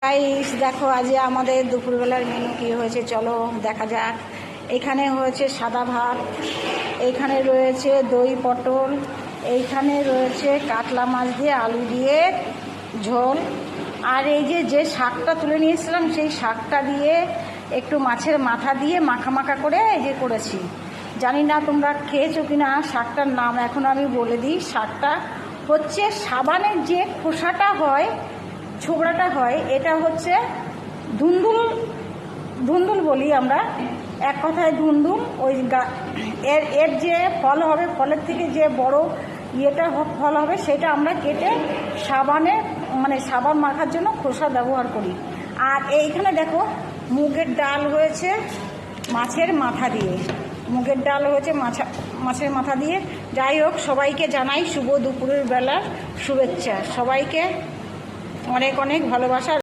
Guys দেখো আজ আমাদের দুপুরবেলার মেনু কি হয়েছে চলো দেখা যাক। এখানে হয়েছে সাদা ভাত, এইখানে রয়েছে দই পটল, এইখানে রয়েছে কাতলা মাছ দিয়ে আলু দিয়ে ঝোল, আর এই যে শাকটা তুলে নিয়েছিলাম সেই শাকটা দিয়ে একটু মাছের মাথা দিয়ে মাখা মাখা করে এই যে করেছি। জানি না তোমরা খেয়েছো কিনা শাকটার নাম এখন আমি বলে দিই। শাকটা হচ্ছে সাবানের যে খোসাটা হয়, ছোবড়াটা হয়, এটা হচ্ছে ধুন্দুল, ধুন্দুল বলি আমরা এক কথায় ধুন্দুল। ওই এর যে ফল হবে, ফলের থেকে যে বড় ইয়েটা ফল হবে সেটা আমরা কেটে সাবানে মানে সাবান মাখার জন্য খোসা ব্যবহার করি। আর এইখানে দেখো মুগের ডাল হয়েছে মাছের মাথা দিয়ে, মুগের ডাল হয়েছে মাছের মাথা দিয়ে। যাই হোক, সবাইকে জানাই শুভ দুপুরের বেলার শুভেচ্ছা, সবাইকে অনেক অনেক ভালোবাসা।